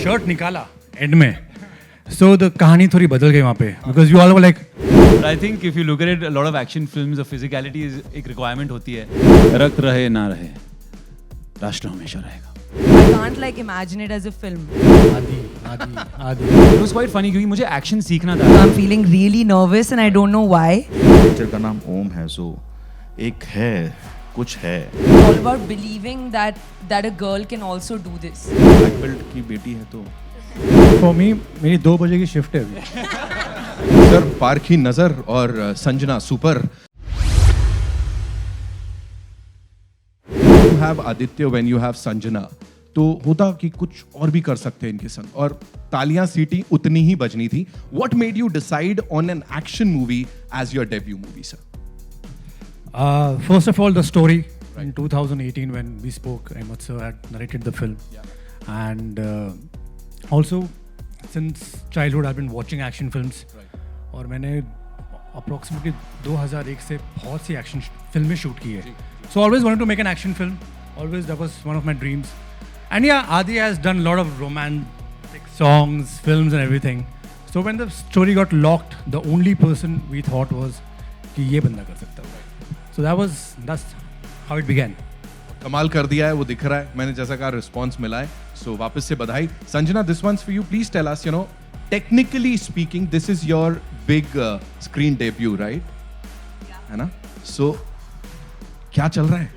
Shirt निकाला and में, so the कहानी थोड़ी बदल गई वहाँ पे, because you all were like. I think if you look at it, a lot of action films, the physicality is एक requirement होती है. रक्त रहे ना रहे, राष्ट्र हमेशा रहेगा. I can't like imagine it as a film. आदि. It was quite funny क्योंकि मुझे action सीखना था. I'm feeling really nervous and I don't know why. Picture का नाम ओम है, so एक है, कुछ है. All about believing that a girl can also do this. Black belt की बेटी है तो. For me, मेरी 2 बजे की शिफ्ट है अभी. सर पारखी नजर और Sanjana super. You have Aditya when you have Sanjana, तो होता कि कुछ और भी कर सकते हैं इनके संग, और तालियां सीटी उतनी ही बजनी थी. What made you decide on an action movie as your debut movie, sir? First of all, the story. In 2018 when we spoke, Ahmed sir had narrated the film. And also, since childhood I've been watching action films. और मैंने approximately 2001 से बहुत सी action फिल्में shoot की है. So always wanted to make an action film. Always that was one of my dreams. And yeah, Adi has done a lot of romantic songs, films and everything. So when the story got locked, the only person we thought was कि ये बंदा कर सकता है. So that's how it began. कमाल कर दिया है, वो दिख रहा है. मैंने जैसा कहा रिस्पॉन्स मिला है, so वापस से बधाई. Sanjana, this one's for you. Please tell us, technically speaking, this is your big screen debut, right? है ना? So क्या चल रहा है?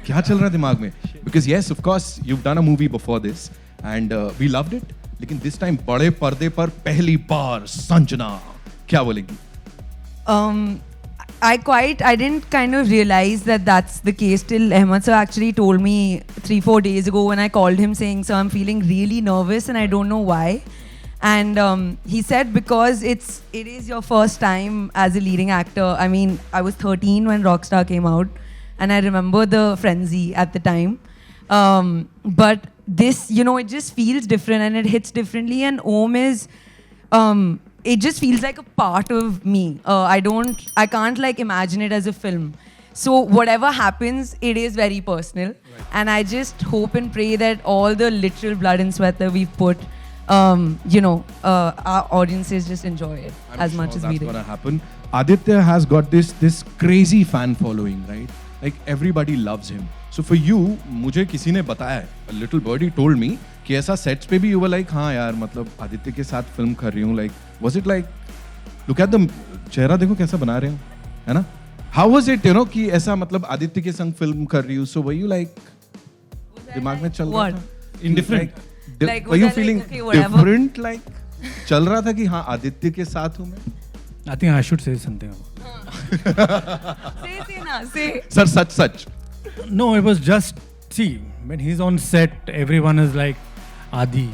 क्या चल रहा है दिमाग में? Because yes, of course, you've done a movie before this and we loved it. लेकिन this time बड़े पर्दे पर पहली बार संजना, क्या बोलेंगी? I didn't kind of realize that that's the case till Ahmed sir actually told me 3-4 days ago when I called him saying, "Sir, I'm feeling really nervous and I don't know why." And he said because it is your first time as a leading actor. I mean, I was 13 when Rockstar came out, and I remember the frenzy at the time. But this, it just feels different and it hits differently. And Om is, it just feels like a part of me. I can't like imagine it as a film. So whatever happens, it is very personal. Right. And I just hope and pray that all the literal blood and sweat that we've put, our audiences just enjoy it as much as we do. That's gonna happen. Aditya has got this crazy fan following, right? Like everybody loves him. So for you, मुझे किसी ने बताया, a little birdie told me कि ऐसा sets पे भी you were like, हाँ यार, मतलब आदित्य के साथ फिल्म कर रही हूँ. Like, was it like, look at the चेहरा देखो कैसा बना रहे हो, है ना? How was it, कि ऐसा मतलब आदित्य के संग फिल्म कर रही हूँ? So were you like, दिमाग में चल रहा था? Indifferent. Like, were you feeling different? Like, चल रहा था कि हाँ आदित्य के साथ हूँ मैं? I think I should say something. Say. Sir, such. No, it was just, see, when he's on set, everyone is like, Adi.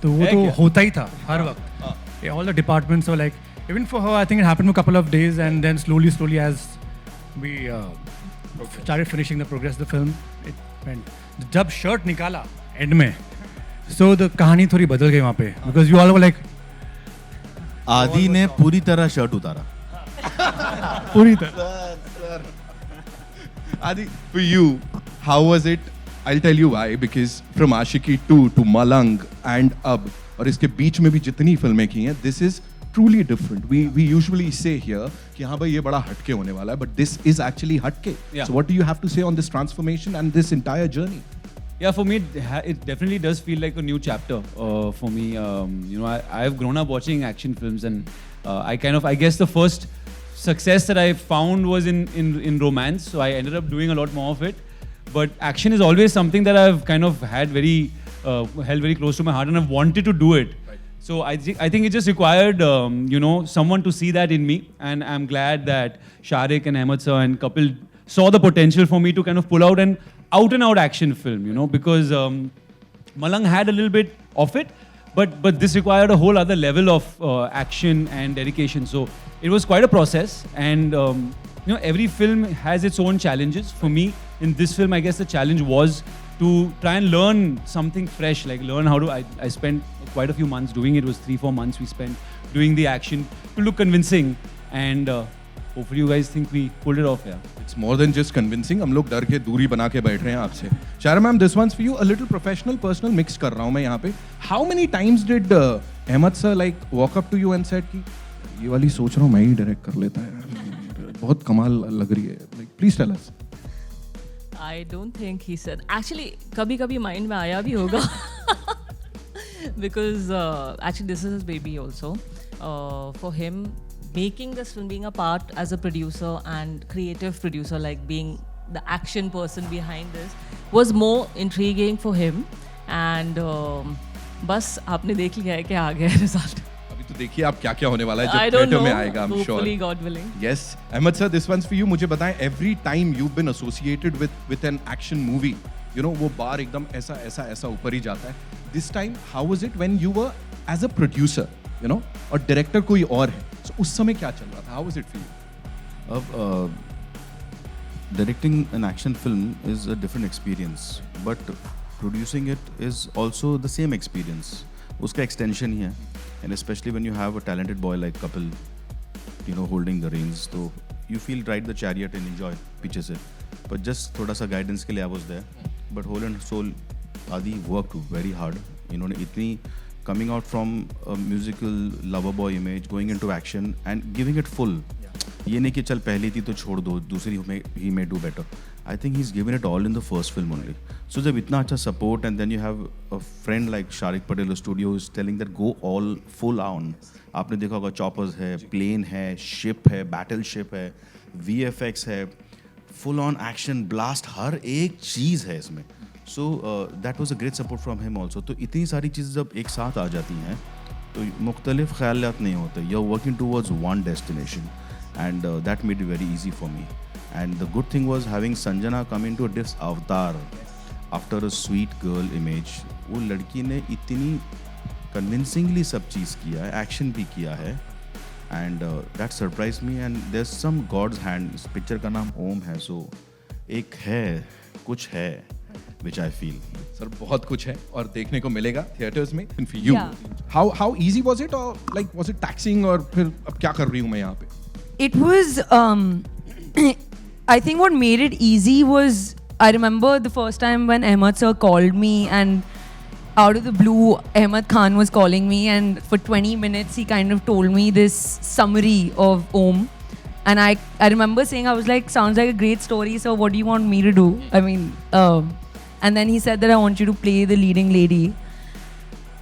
तो वो तो होता ही था हर वक्त. All the departments were like, even for her, I think it happened for a couple of days, and then slowly as we started finishing the progress of the film, it went. जब shirt निकाला and में, so the कहानी थोड़ी बदल गई वहाँ पे, because you all were like, आदि ने पूरी तरह शर्ट उतारा. पूरी तरह. Adi, for you, how was it? I'll tell you why. Because from Ashiki 2 to Malang and Ab, और इसके बीच में भी जितनी फिल्में की हैं, this is truly different. We usually say here कि हाँ भाई ये बड़ा हटके होने वाला है, but this is actually हटके. Yeah. So what do you have to say on this transformation and this entire journey? Yeah, for me, it definitely does feel like a new chapter for me. I've grown up watching action films, and I guess the first success that I found was in romance. So I ended up doing a lot more of it. But action is always something that I've kind of had held very close to my heart, and I've wanted to do it. Right. So I think it just required, someone to see that in me, and I'm glad that Sharik and Ahmed sir and Kapil saw the potential for me to kind of pull out an out-and-out action film, because Malang had a little bit of it, but this required a whole other level of action and dedication. So it was quite a process, and every film has its own challenges. For me, in this film, I guess the challenge was to try and learn something fresh, like learn how to. I spent quite a few months doing it. It was 3-4 months we spent doing the action to look convincing, and hopefully you guys think we pulled it off. Yeah. It's more than just convincing. हम लोग डर के दूरी बना के बैठ रहे हैं आपसे. Shara ma'am, this one's for you. A little professional, personal mix कर रहा हूँ मैं यहाँ पे. How many times did Ahmed sir like walk up to you and said कि ये वाली सोच रहा हूँ मैं ही डायरेक्ट कर लेता है, बहुत कमाल लग रही है. Like please tell us. I don't think he said. Actually, कभी-कभी mind में आया भी होगा. Because actually this is his baby also. For him, making this film, being a part as a producer and creative producer, like being the action person behind this, was more intriguing for him. And बस आपने देख लिया है कि आ गया result. अभी तो देखिए आप क्या क्या होने वाला है I जब don't थिएटर में know. आएगा. I'm sure. Hopefully, God willing. Yes, Ahmed sir, this one's for you. मुझे बताएं, every time you've been associated with an action movie, you know, वो बार एकदम ऐसा ऐसा ऐसा ऊपर ही जाता है. This time, how was it when you were as a producer, you know, और director कोई और है? So उस समय क्या चल रहा था? How was it for you? अब directing an action film is a different experience, but producing it is also the same experience. उसका extension ही है, and especially when you have a talented boy like Kapil, you know, holding the reins, so you feel ride the chariot and enjoy पीछे से. But just थोड़ा सा guidance के लिए I was there. But whole and soul, Adi worked very hard. इन्होंने इतनी coming out from a musical lover boy image, going into action and giving it full. ये नहीं कि चल पहली थी तो छोड़ दो, दूसरी में he may do better. I think he's given it all in the first film only. So जब इतना अच्छा support and then you have a friend like Sharik Patel studio is telling that go all full on. आपने देखा होगा choppers है, plane है, ship है, battleship है, VFX है, full on action blast, हर एक चीज़ है इसमें. So that was a great support from him also. तो इतनी सारी चीज़ें जब एक साथ आ जाती हैं तो मुख्तलिफ ख्यालात नहीं होते. You're working towards one destination and that made it very easy for me. And the good thing was having Sanjana come into this avatar after a sweet girl image. वो लड़की ने इतनी convincingly सब चीज़ किया है, action भी किया है, and that surprised me. And there's some God's hand. इस picture का नाम ओम है, so एक है, कुछ है, which I feel. सर बहुत कुछ है और देखने को मिलेगा थिएटर्स में. And for you, Yeah. how easy was it, or like was it taxing, और फिर अब क्या कर रही हूँ मैं यहाँ पे? It was, I think what made it easy was, I remember the first time when Ahmed sir called me and out of the blue, Ahmed Khan was calling me and for 20 minutes he kind of told me this summary of Om. And I remember saying, I was like, sounds like a great story, so what do you want me to do? I mean, and then he said that I want you to play the leading lady.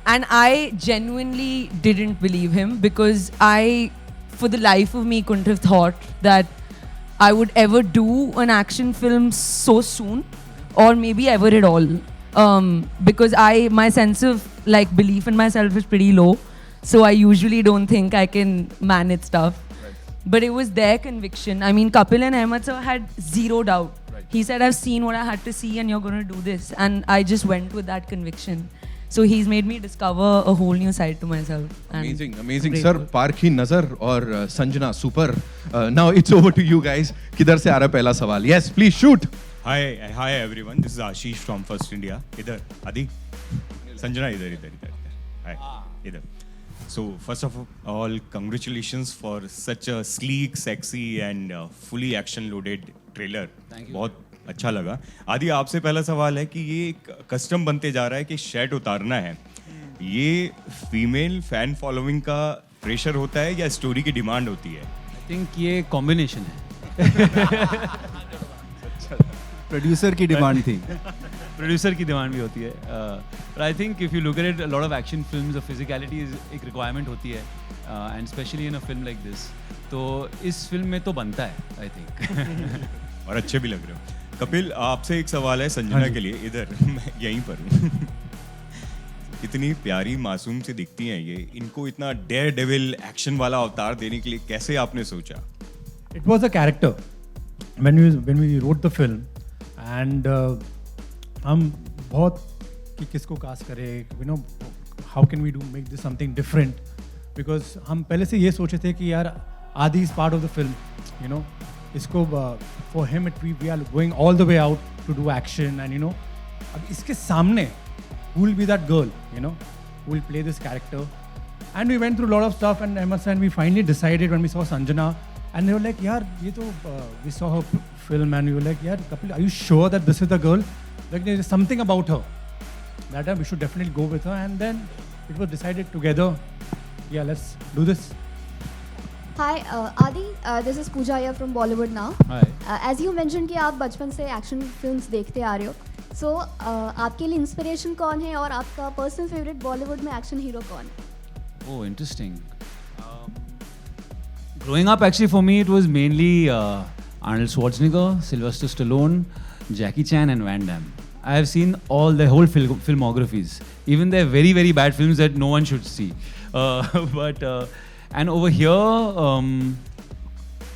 And I genuinely didn't believe him because I, for the life of me, couldn't have thought that I would ever do an action film so soon or maybe ever at all. Because my sense of like belief in myself is pretty low. So I usually don't think I can manage stuff. But it was their conviction. I mean, Kapil and Ahmed sir had zero doubt. He said, I've seen what I had to see and you're going to do this. And I just went with that conviction. So he's made me discover a whole new side to myself. Amazing, amazing. Sir, Parkhi Nazar or Sanjana, super. Now it's over to you guys. Kidhar se aa raha pehla sawal? Yes, please shoot. Hi everyone. This is Ashish from First India. Idhar, Adi. Sanjana, idhar. Hi, idhar. So first of all, congratulations for such a sleek, sexy and fully action-loaded trailer. Thank you. बहुत अच्छा लगा. आदि, आपसे पहला सवाल है कि ये एक कस्टम बनते जा रहा है कि शर्ट उतारना है. ये फीमेल फैन फॉलोइंग का प्रेशर होता है या स्टोरी की डिमांड होती है? I think ये कॉम्बिनेशन है. प्रोड्यूसर की डिमांड थी. प्रोड्यूसर की डिमांड भी होती है. But I think if you look at it, a lot of action films, the physicality is एक requirement होती है, and especially in a film like this. तो इस फिल्म में तो बनता है, I think. और अच्छे भी लग रहे हो. कपिल, आपसे एक सवाल है संजना के लिए. इधर मैं यहीं पर हूँ. इतनी प्यारी मासूम से दिखती हैं ये. इनको इतना डेयर डेविल एक्शन वाला अवतार देने के लिए कैसे आपने सोचा? It was a character when we wrote the film, and हम बहुत कि किसको कास्ट करें, you know, how can we make this something different, because हम पहले से ये सोचे थे कि यार Adi is part of the film, you know, इसको for him we are going all the way out to do action, and you know, अब इसके सामने who will be that girl, you know, who will play this character. And we went through a lot of stuff, and Ahmed and we finally decided when we saw Sanjana And they were like, yaar, ye to, we saw her film and we were like, yaar, Kapil, are you sure that this is the girl? Like, there is something about her that we should definitely go with her. And then it was decided together, yeah, let's do this. Hi, Adi, this is Pooja here from Bollywood now. Hi. As you mentioned कि आप बचपन से action films देखते आ रहे हो, so आपके लिए inspiration कौन है और आपका पर्सनल फेवरेट बॉलीवुड में एक्शन हीरो कौन है? Oh, interesting. Growing up, actually, for me, it was mainly Arnold Schwarzenegger, Sylvester Stallone, Jackie Chan, and Van Damme. I have seen all the whole filmographies, even their very, very bad films that no one should see. And over here,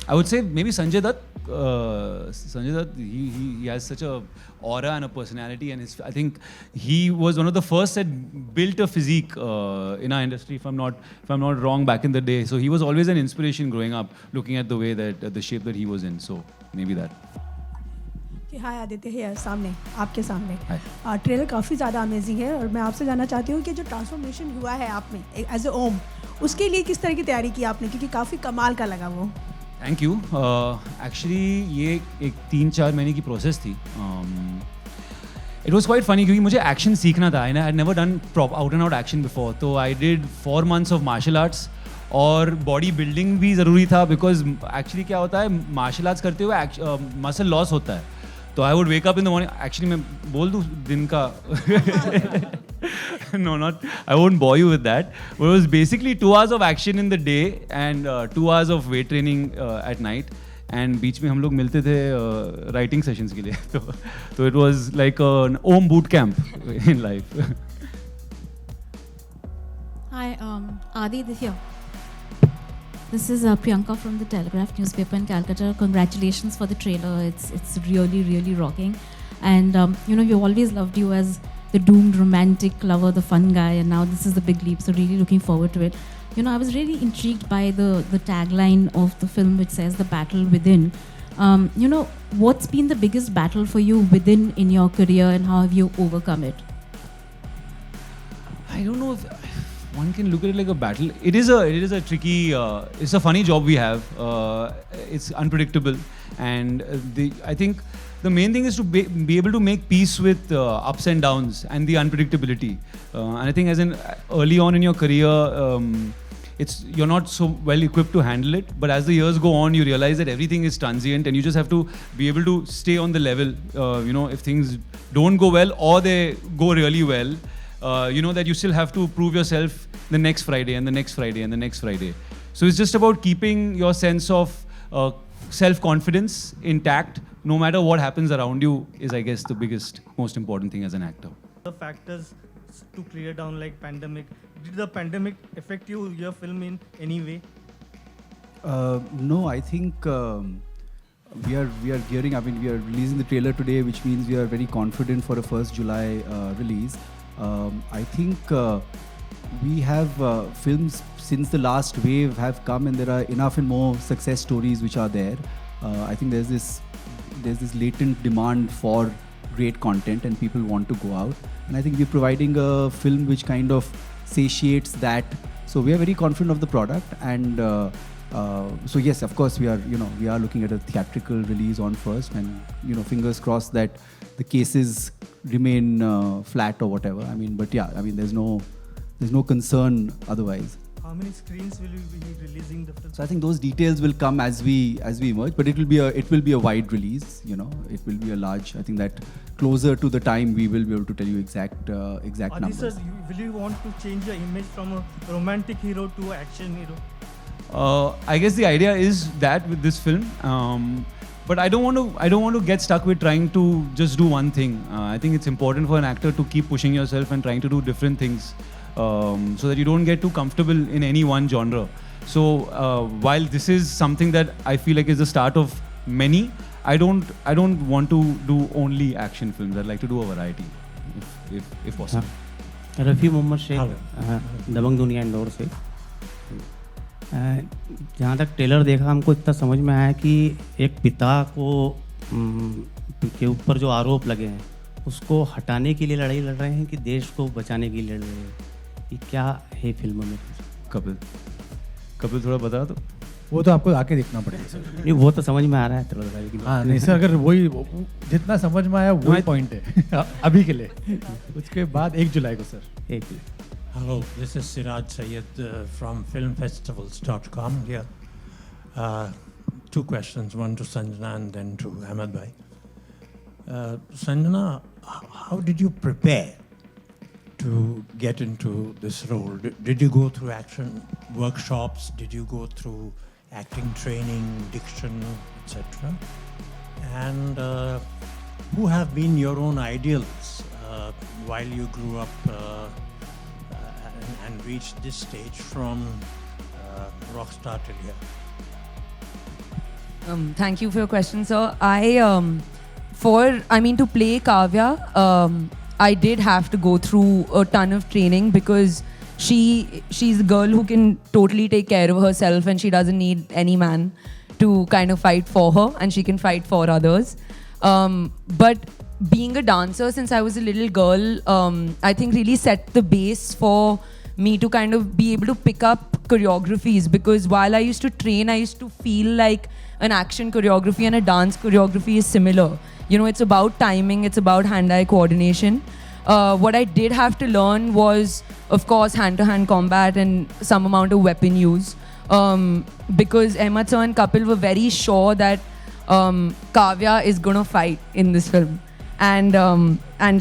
I would say maybe Sanjay Dutt. Sanjay Dutt, he has such a aura and a personality, and I think he was one of the first that built a physique in our industry. If I'm not wrong, back in the day, so he was always an inspiration growing up, looking at the way that the shape that he was in. So maybe that. हाय आदित्य है सामने आपके सामने Hi. Trailer काफ़ी ज़्यादा amazing है और मैं आपसे जानना चाहती हूँ कि जो ट्रांसफॉर्मेशन हुआ है आप में एज ए ओम उसके लिए किस तरह की तैयारी की आपने क्योंकि काफ़ी कमाल का लगा वो. Thank you. एक्चुअली ये एक 3-4 महीने की प्रोसेस थी. इट वॉज क्वाइट फनी क्योंकि मुझे एक्शन सीखना था. I never done out and out action before. तो I did 4 months of martial arts और बॉडी बिल्डिंग भी ज़रूरी था बिकॉज एक्चुअली क्या होता है मार्शल आर्ट्स करते हुए मसल लॉस होता है. तो I would wake up in the morning. Actually मैं बोल दूँ दिन का no, not. I won't bore you with that. But it was basically 2 hours of action in the day and 2 hours of weight training at night. And बीच में हम लोग मिलते थे writing sessions के लिए. So it was like an Om boot camp in life. Hi, Adi here. This is Priyanka from the Telegraph newspaper in Calcutta. Congratulations for the trailer. It's really, really rocking. And we always loved you as the doomed romantic lover, the fun guy, and now this is the big leap. So really looking forward to it. I was really intrigued by the tagline of the film, which says "the battle within." What's been the biggest battle for you within in your career, and how have you overcome it? I don't know if one can look at it like a battle. It is a tricky. It's a funny job we have. It's unpredictable, and I think the main thing is to be able to make peace with ups and downs and the unpredictability. And I think as in early on in your career, you're not so well equipped to handle it. But as the years go on, you realize that everything is transient, and you just have to be able to stay on the level. If things don't go well or they go really well, that you still have to prove yourself the next Friday and the next Friday and the next Friday. So it's just about keeping your sense of self-confidence intact, no matter what happens around you, is I guess the biggest, most important thing as an actor. The factors to clear down like pandemic. Did the pandemic affect your film in any way? No, I think we are gearing. I mean, we are releasing the trailer today, which means we are very confident for a 1st July release. I think we have films since the last wave have come, and there are enough and more success stories which are there. I think there's this latent demand for great content, and people want to go out. And I think we're providing a film which kind of satiates that. So we are very confident of the product, and so yes, of course, we are looking at a theatrical release on first, and fingers crossed that the cases remain flat or whatever. I mean, but yeah, I mean, there's no concern otherwise. How many screens will you be releasing the film? So I think those details will come as we emerge, but it will be a wide release. It will be a large. I think that closer to the time we will be able to tell you exact numbers. Sir, will you want to change your image from a romantic hero to action hero? I guess the idea is that with this film, but I don't want to get stuck with trying to just do one thing. I think it's important for an actor to keep pushing yourself and trying to do different things, so that you don't get too comfortable in any one genre. So while this is something that I feel like is the start of many, I don't want to do only action films. I'd like to do a variety, if possible. Rafi Mohammad Sheikh दबंग दुनिया इंदौर से. जहाँ तक trailer देखा हमको इतना समझ में आया कि एक पिता के ऊपर जो आरोप लगे हैं उसको हटाने के लिए लड़ाई लड़ रहे हैं कि देश को बचाने के लिए लड़ रहे हैं. ये क्या है फिल्म में? कपिल थोड़ा बता दो. वो तो आपको आके देखना पड़ेगा सर। नहीं वो तो समझ में आ रहा है थोड़ा थोड़ा, लेकिन हाँ नहीं सर, अगर वही जितना समझ में आया वही पॉइंट है अभी के लिए। उसके बाद 1 जुलाई को सर। एक Hello, this is Siraj Sayed from filmfestivals.com here. Two questions, one to Sanjana and then to Ahmed Bhai. Sanjana, how did you prepare to get into this role? Did you go through action workshops? Did you go through acting training, diction, etc.? And who have been your own ideals while you grew up and reached this stage from rock star till here? Thank you for your question, sir. To play Kavya, I did have to go through a ton of training because she's a girl who can totally take care of herself and she doesn't need any man to kind of fight for her, and she can fight for others. But being a dancer since I was a little girl, I think really set the base for me to kind of be able to pick up choreographies, because while I used to train, I used to feel like an action choreography and a dance choreography is similar. You know, it's about timing, it's about hand-eye coordination. What I did have to learn was, of course, hand-to-hand combat and some amount of weapon use. Because Ahmed sir and Kapil were very sure that Kavya is gonna fight in this film. And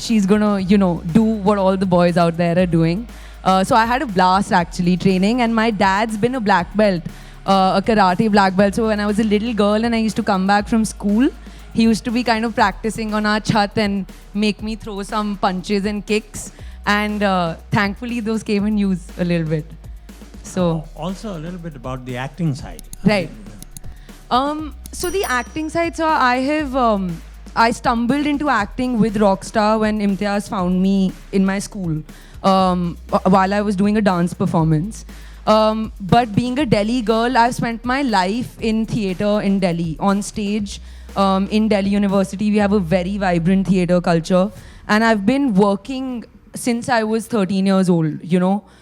she's gonna, do what all the boys out there are doing. So I had a blast actually training, and my dad's been a black belt, a karate black belt. So when I was a little girl and I used to come back from school, he used to be kind of practicing on our chat and make me throw some punches and kicks. And thankfully those came in use a little bit. So also a little bit about the acting side. Right. So the acting side, so I stumbled into acting with Rockstar when Imtiaz found me in my school while I was doing a dance performance. But being a Delhi girl, I've spent my life in theatre in Delhi, on stage. In Delhi University, we have a very vibrant theatre culture. And I've been working since I was 13 years old,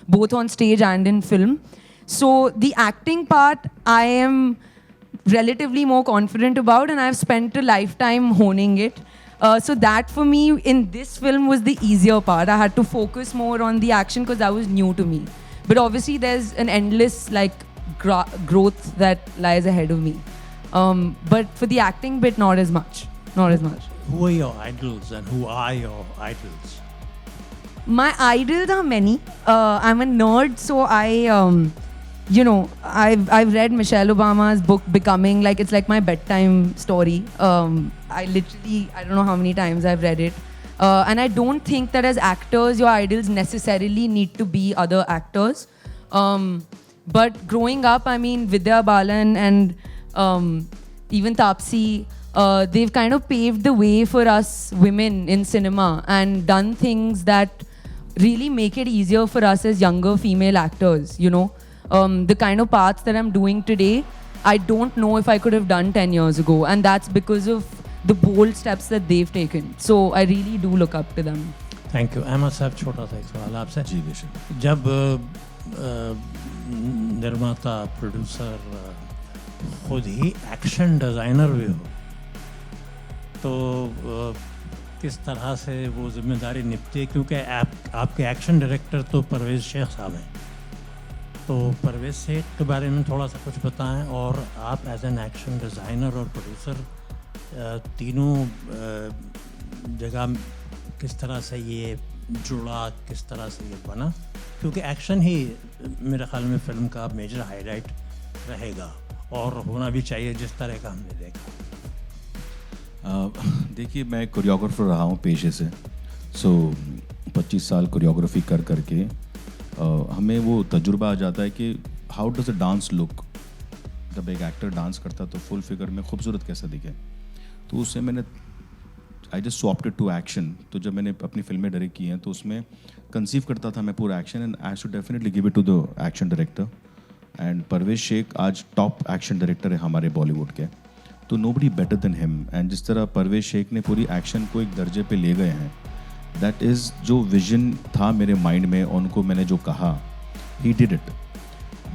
both on stage and in film. So the acting part, I am relatively more confident about, and I've spent a lifetime honing it. So that for me in this film was the easier part. I had to focus more on the action because that was new to me. But obviously there's an endless growth that lies ahead of me. But for the acting bit, not as much. Who are your idols and who are your idols? My idols are many. I'm a nerd, so I've read Michelle Obama's book Becoming, it's like my bedtime story. I don't know how many times I've read it. And I don't think that as actors, your idols necessarily need to be other actors. But growing up, Vidya Balan and even Taapsee, they've kind of paved the way for us women in cinema and done things that really make it easier for us as younger female actors, The kind of paths that I'm doing today, I don't know if I could have done 10 years ago. And that's because of the bold steps that they've taken. So I really do look up to them. Thank you. Ahmed साहब छोटा सा एक सवाल आपसे. जी बेशक. जब निर्माता producer खुद ही एक्शन डिज़ाइनर भी हो, तो किस तरह से वो जिम्मेदारी निपटी है? क्योंकि आपके एक्शन डायरेक्टर तो परवेज़ शेख साहब हैं, तो परवेज़ शेख के बारे में थोड़ा सा कुछ बताएं. और आप एज एन एक्शन डिज़ाइनर और प्रोड्यूसर तीनों जगह किस तरह से ये जुड़ा, किस तरह से ये बना? क्योंकि एक्शन ही मेरे ख्याल में फिल्म का मेजर हाईलाइट रहेगा और होना भी चाहिए जिस तरह का हमने देखा. देखिए, मैं कोरियोग्राफर रहा हूँ पेशे से. 25 साल कोरियोग्राफी करके हमें वो तजुर्बा आ जाता है कि how does a dance look. जब एक एक्टर डांस करता तो फुल फिगर में खूबसूरत कैसा दिखे. तो उससे मैंने I just swapped it to action. तो जब मैंने अपनी फिल्में डायरेक्ट की हैं तो उसमें कंसीव करता था मैं पूरा action, and I should definitely give it to the action director. And Parvez Shaikh आज टॉप एक्शन डायरेक्टर है हमारे बॉलीवुड के, तो nobody better than him. And जिस तरह परवेज़ शेख ने पूरी एक्शन को एक दर्जे पे ले गए हैं, दैट इज़ जो विजन था मेरे माइंड में, उनको मैंने जो कहा, ही डिड इट.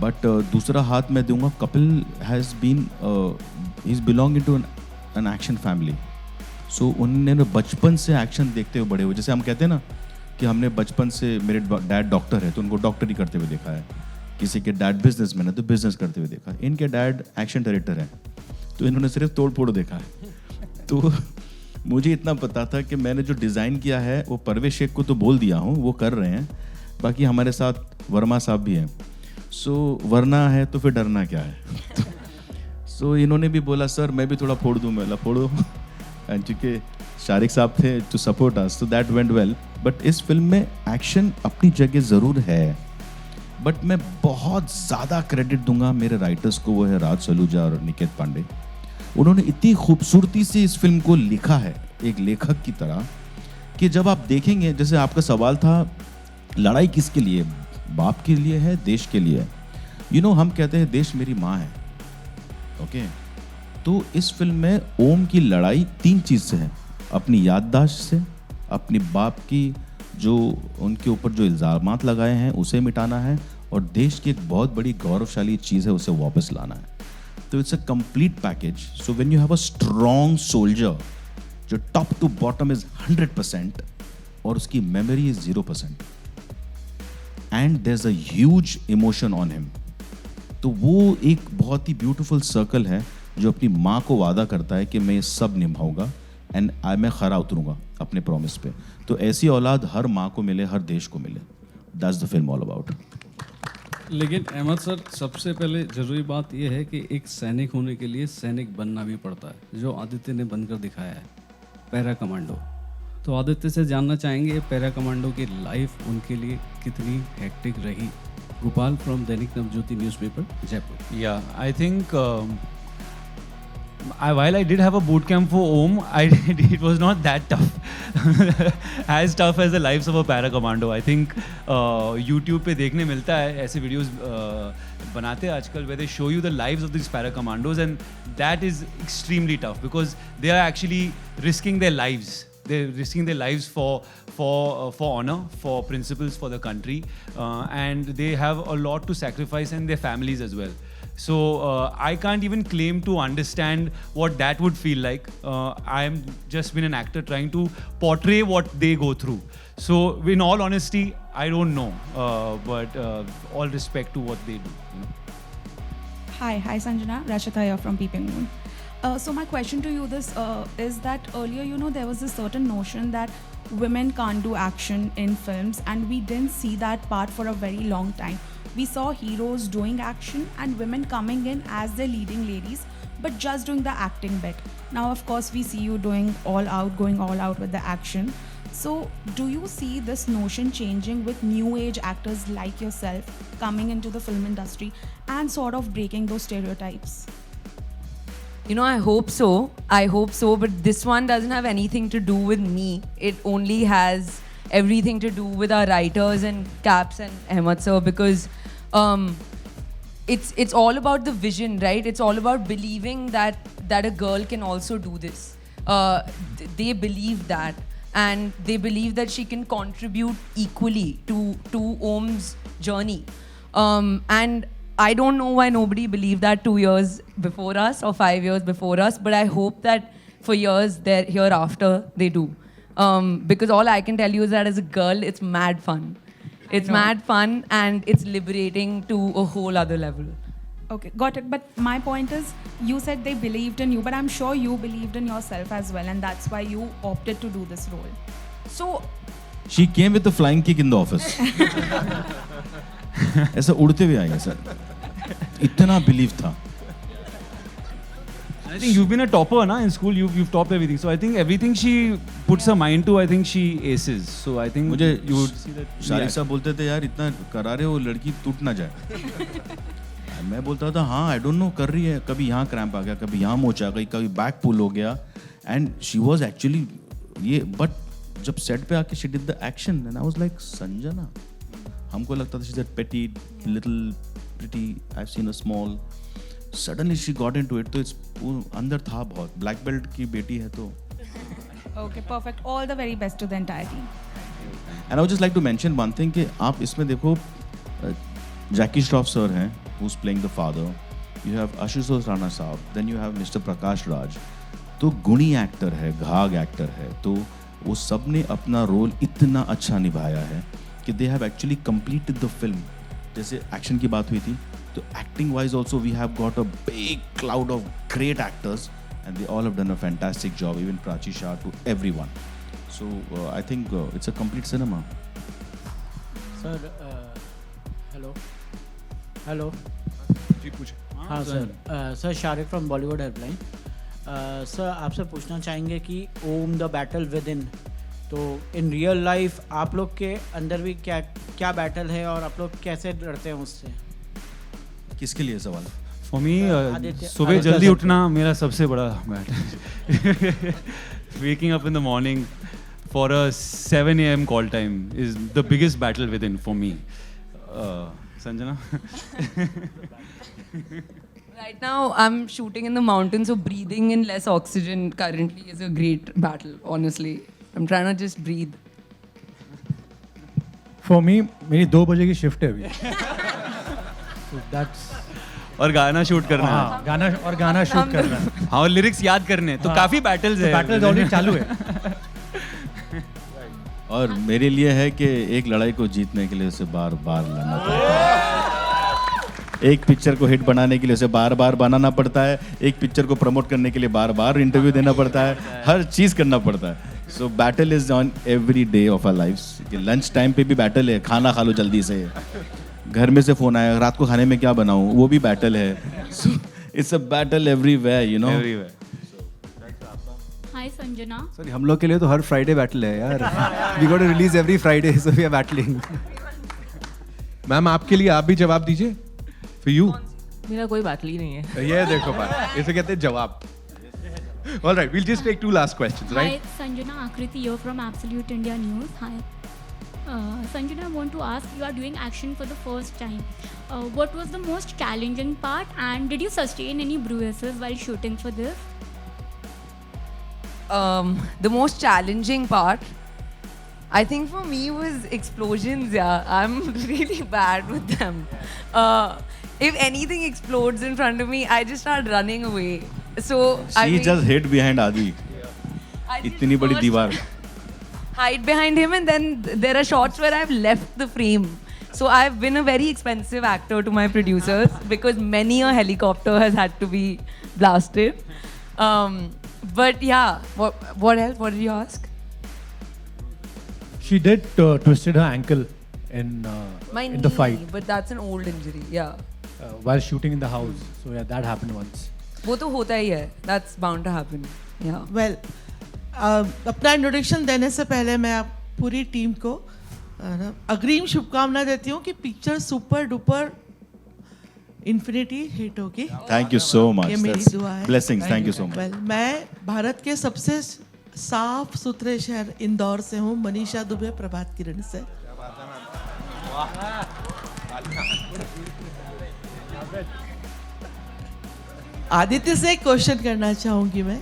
बट दूसरा हाथ मैं दूंगा, Kapil has been he is belonging to an action family. So उन्होंने बचपन से एक्शन देखते हुए बड़े हुए. जैसे हम कहते हैं ना कि हमने बचपन से, मेरे डैड डॉक्टर है तो उनको डॉक्टरी करते हुए देखा है, किसी के डैड बिजनेसमैन है तो बिजनेस करते हुए देखा है, इनके डैड एक्शन डायरेक्टर हैं तो इन्होंने सिर्फ तोड़ फोड़ देखा है. तो मुझे इतना पता था कि मैंने जो डिज़ाइन किया है वो परवेश शेख को तो बोल दिया हूँ, वो कर रहे हैं, बाकी हमारे साथ वर्मा साहब भी हैं. सो वरना है तो फिर डरना क्या है. सो इन्होंने भी बोला सर मैं भी थोड़ा फोड़ दूँ, मैं फोड़ो. एंड चूँकि शारिक साहब थे टू सपोर्ट अस, तो दैट वेंट वेल. बट इस फिल्म में एक्शन अपनी जगह ज़रूर है, बट मैं बहुत ज़्यादा क्रेडिट दूंगा मेरे राइटर्स को, वो है राज सलूजा और निकेत पांडे. उन्होंने इतनी खूबसूरती से इस फिल्म को लिखा है एक लेखक की तरह कि जब आप देखेंगे, जैसे आपका सवाल था लड़ाई किसके लिए, बाप के लिए है, देश के लिए. हम कहते हैं देश मेरी माँ है, ओके. तो इस फिल्म में ओम की लड़ाई 3 चीज़ से है, अपनी याददाश्त से, अपनी बाप की जो उनके ऊपर जो इल्ज़ामात लगाए हैं उसे मिटाना है, और देश की एक बहुत बड़ी गौरवशाली चीज़ है उसे वापस लाना है. तो it's a complete package. So when you have a strong soldier जो टॉप टू बॉटम इज 100% और उसकी memory is 0%, and there is a huge emotion on him, तो वो एक बहुत ही ब्यूटीफुल सर्कल है जो अपनी माँ को वादा करता है कि मैं ये सब निभाऊंगा एंड मैं खरा उतरूंगा अपने प्रॉमिस पे. तो ऐसी औलाद हर माँ को मिले, हर देश को मिले. That's the film all about. लेकिन अहमद सर, सबसे पहले ज़रूरी बात यह है कि एक सैनिक होने के लिए सैनिक बनना भी पड़ता है, जो आदित्य ने बनकर दिखाया है, पैरा कमांडो. तो आदित्य से जानना चाहेंगे पैरा कमांडो की लाइफ उनके लिए कितनी हेक्टिक रही. Gopal from Dainik Navjyoti newspaper, Jaipur. Yeah, I think while I did have a boot camp for Om, it was not that tough, as tough as the lives of a para commando. I think YouTube पे देखने मिलता है ऐसे videos बनाते हैं आजकल where they show you the lives of these para commandos, and that is extremely tough because they are actually risking their lives. They're risking their lives for honor, for principles, for the country, and they have a lot to sacrifice, and their families as well. So I can't even claim to understand what that would feel like. I'm just been an actor trying to portray what they go through. So in all honesty, I don't know, but all respect to what they do. Hi Sanjana, Rashita here from Peeping Moon. So my question to you is that earlier, there was a certain notion that women can't do action in films, and we didn't see that part for a very long time. We saw heroes doing action and women coming in as the leading ladies, but just doing the acting bit. Now, of course, we see you going all out with the action. So, do you see this notion changing with new age actors like yourself coming into the film industry and sort of breaking those stereotypes? I hope so, but this one doesn't have anything to do with me. It only has everything to do with our writers and Caps and Ahmed sir, because it's all about the vision, right? It's all about believing that a girl can also do this. They believe that, and they believe that she can contribute equally to Om's journey. And I don't know why nobody believed that 2 years before us or 5 years before us, but I hope that for years hereafter they do. Because all I can tell you is that as a girl, it's mad fun. It's mad fun, and it's liberating to a whole other level. Okay, got it. But my point is, you said they believed in you, but I'm sure you believed in yourself as well, and that's why you opted to do this role. So, She came with the flying kick in the office. ऐसा उड़ते हुए आएगा sir, इतना believe था. I think you've been a topper, na? In school, you've topped everything. So I think everything she puts her mind to, I think she aces. So I think मुझे you would see that. Shariq साहब बोलते थे यार इतना करा रहे हो लड़की टूट ना जाए. मैं बोलता था हाँ आई डोंट नो कर रही है, कभी यहाँ क्रैम्प आ गया, कभी यहाँ मोच आ गई, कभी बैक पुल हो गया, एंड शी वाज एक्चुअली ये. बट जब सेट पे आके she did the action and I was like Sanjana. हमको लगता था शी इज पेटी little pretty, I have seen a small. Suddenly she got into it. तो इट्स अंदर था बहुत. ब्लैक बेल्ट की बेटी है तो. Okay, perfect. All the very best to the entire team. And I would just like to mention one thing कि आप इसमें देखो जैकी श्रॉफ सर हैं, who's playing the father. You have Ashish Rana साहब, then you have Mr. Prakash Raj. तो गुणी actor है, Ghag actor है, तो वो सब ने अपना रोल इतना अच्छा निभाया है कि they have actually completed the film. जैसे एक्शन की बात हुई थी, तो acting wise also we have got a big cloud of great actors and they all have done a fantastic job, even Prachi Shah, to everyone. So I think it's a complete cinema. Sir, hello. जी पूछे. हाँ sir Shariq from Bollywood helpline. Sir आपसे पूछना चाहेंगे कि ओम the battle with in, तो in real life आप लोग के अंदर भी क्या बैटल है और आप लोग कैसे लड़ते हैं उससे? किसके लिए सवाल? फॉर मी सुबह जल्दी उठना मेरा सबसे बड़ा battle. Waking up in the morning for a 7 AM call time is the biggest battle with in for me. Sanjana? Right now, I'm shooting in the mountains, so breathing in less oxygen currently is a great battle, honestly. I'm trying to just breathe. For me, मेरी 2 बजे की shift है अभी. So that's और गाना shoot करना है. गाना शूट करना है. हाँ, और लिरिक्स याद करने, तो काफी बैटल्स है. बैटल्स ऑलरेडी चालू है. और मेरे लिए है कि एक लड़ाई को जीतने के लिए उसे बार बार लड़ना पड़ता है. एक पिक्चर को हिट बनाने के लिए उसे बार बार बनाना पड़ता है. एक पिक्चर को प्रमोट करने के लिए बार बार इंटरव्यू देना पड़ता है. हर चीज़ करना पड़ता है. So battle is on every day of our lifes. Lunch time पे भी बैटल है, खाना खा लो जल्दी से. घर में से फोन आया, रात को खाने में क्या बनाऊं, वो भी बैटल है. So it's a battle everywhere, you know. Hi Sanjana. Sorry, हम लोग के लिए तो हर फ्राइडे बैटल है यार. We got to release every Friday, so we are battling. Ma'am आपके लिए आप भी जवाब दीजिए. For you. मेरा कोई बैटल ही नहीं है. ये देखो बात, इसे कहते हैं जवाब. All right, we'll just take 2 last questions, right? Hi, Sanjana, Akriti here from Absolute India News. Hi. Sanjana, I want to ask, you are doing action for the first time. What was the most challenging part, and did you sustain any bruises while shooting for this? The most challenging part, I think for me, was explosions. Yeah, I'm really bad with them. If anything explodes in front of me, I just start running away. So she just hid behind Adi. इतनी बड़ी दीवार. Hide behind him, and then there are shots where I've left the frame. So I've been a very expensive actor to my producers because many a helicopter has had to be blasted. But yeah, what else? What did you ask? She did twisted her ankle in My in knee, the fight but that's an old injury. Yeah. While shooting in the house. So yeah, that happened once. वो तो होता ही है. That's bound to happen. Yeah. Well, अपना introduction देने से पहले मैं आप पूरी टीम को अग्रिम शुभकामना देती हूँ कि picture super duper infinity hit होगी. Thank you so much. ये मेरी That's दुआ है. blessings. Thank you so much. Well, मैं भारत के सबसे साफ सुथरे शहर इंदौर से हूँ. मनीषा दुबे, प्रभात किरण से. आदित्य से एक क्वेश्चन करना चाहूँगी मैं,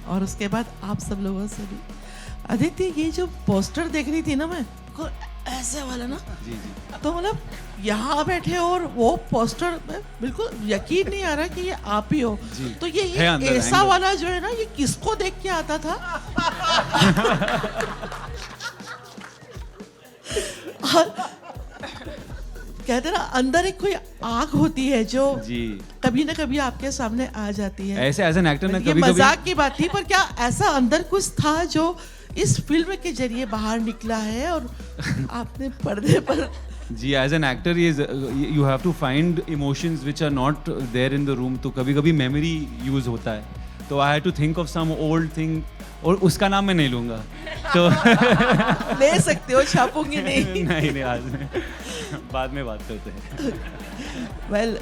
और उसके बाद आप सब लोगों से भी. आदित्य, ये जो पोस्टर देख रही थी ना मैं, ऐसे वाला ना, तो मतलब यहाँ बैठे और वो पोस्टर में बिल्कुल यकीन नहीं आ रहा कि ये आप ही हो. तो ये ऐसा वाला जो है ना, ये किसको देख के आता था? कहते ना अंदर एक कोई आग होती है जो कभी ना कभी आपके सामने आ जाती है. ऐसे एज एन एक्टर ना, कभी मजाक की बात थी, पर क्या ऐसा अंदर कुछ था जो इस फिल्म के जरिए बाहर निकला है और आपने पर्दे पर? जी, as an actor you have to find emotions which are not there in the room. तो कभी कभी मेमोरी यूज होता है, तो I had to think of some old thing, और उसका नाम मैं नहीं लूंगा. तो ले सकते हो, छापूंगी नहीं. नहीं आज में, बाद में बात करते हैं. वेल,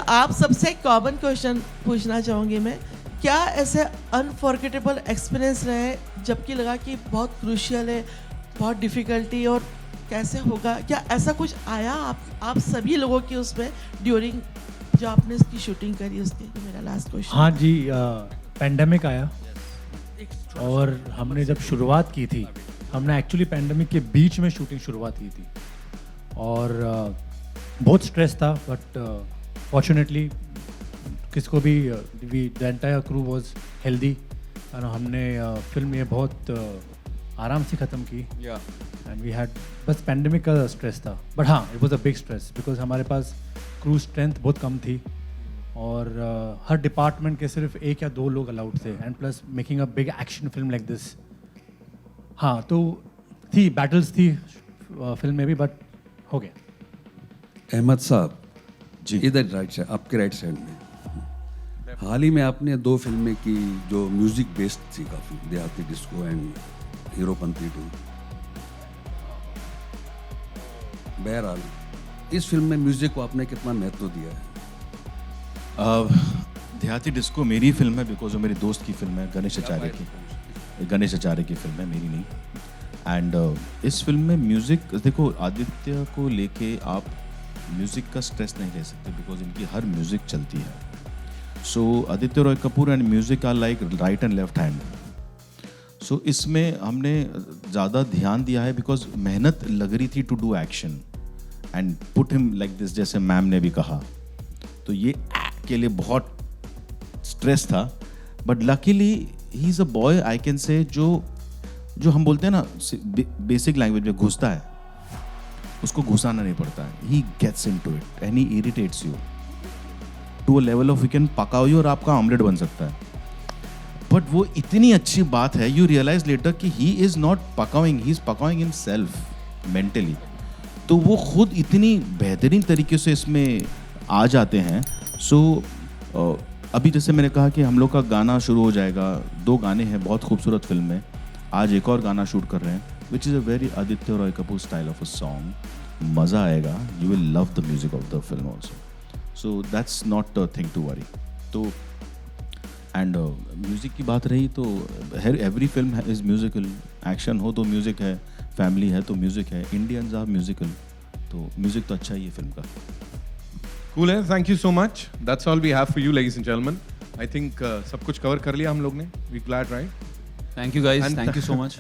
आप सबसे कॉमन क्वेश्चन पूछना चाहूँगी मैं. क्या ऐसे अनफॉरगेटेबल एक्सपीरियंस रहे जबकि लगा कि बहुत क्रूशियल है, बहुत डिफ़िकल्टी, और कैसे होगा? क्या ऐसा कुछ आया आप सभी लोगों की उसमें ड्यूरिंग जो आपने इसकी शूटिंग करी उसके? मेरा लास्ट क्वेश्चन. हाँ जी, पेंडेमिक आया और हमने जब शुरुआत की थी, हमने एक्चुअली पेंडेमिक के बीच में शूटिंग शुरुआत की थी और बहुत स्ट्रेस था. बट फॉर्चुनेटली किसको भी the entire crew was healthy और हमने फिल्म ये बहुत आराम से ख़त्म की एंड वी हैड बस पैंडेमिक का स्ट्रेस था बट हाँ it was a big stress because हमारे पास क्रू स्ट्रेंथ बहुत कम थी और हर डिपार्टमेंट के सिर्फ 1 या 2 लोग अलाउड थे and plus making a big action film like this हाँ तो थी बैटल्स थी फिल्म में भी बट हो गया। अहमद साहब जी इधर राइट साइड आपके राइट साइड में हाल ही में आपने 2 फिल्में की जो म्यूजिक बेस्ड थी काफ़ी देहाती डिस्को एंड हीरोपंती 2। बहरहाल इस फिल्म में म्यूजिक को आपने कितना महत्व दिया है? देहाती डिस्को मेरी फिल्म है बिकॉज वो मेरे दोस्त की फिल्म है गणेश आचार्य की फिल्म है मेरी नहीं एंड इस फिल्म में म्यूज़िक देखो आदित्य को लेके आप म्यूज़िक का स्ट्रेस नहीं ले सकते बिकॉज इनकी हर म्यूज़िक चलती है। So Aditya Roy Kapoor and music are like right and left hand. So इसमें हमने ज़्यादा ध्यान दिया है बिकॉज मेहनत लग रही थी to do action and put him like this जैसे मैम ने भी कहा तो ये के लिए बहुत स्ट्रेस था but luckily he is a boy I can say जो हम बोलते हैं ना बेसिक लैंग्वेज में घुसता है उसको घुसाना नहीं पड़ता है he gets into it and he irritates you to a level of you can पकाओ यू और आपका ऑमलेट बन सकता है बट वो इतनी अच्छी बात है यू रियलाइज लेटर कि ही इज़ नॉट पकाइंग ही इज़ पकाइंग इन सेल्फ मेंटली तो वो खुद इतनी बेहतरीन तरीके से इसमें आ जाते हैं। सो अभी जैसे मैंने कहा कि हम लोग का गाना शुरू हो जाएगा 2 गाने हैं बहुत खूबसूरत फिल्म में आज एक और गाना शूट कर रहे हैं which is a very Aditya Roy Kapoor style of a song मज़ा आएगा you will love the music of the film also so that's not a thing to worry. तो एंड म्यूज़िक की बात रही तो every film is musical action हो तो music है फैमिली है तो म्यूज़िक है इंडियंस आर म्यूजिकल तो म्यूज़िक तो अच्छा ही है फिल्म का। Cool है, thank you so much. That's all we have for you, ladies and gentlemen. I think सब कुछ कवर कर लिया हम लोग ने. We glad, right? Thank you guys. Thank you so much.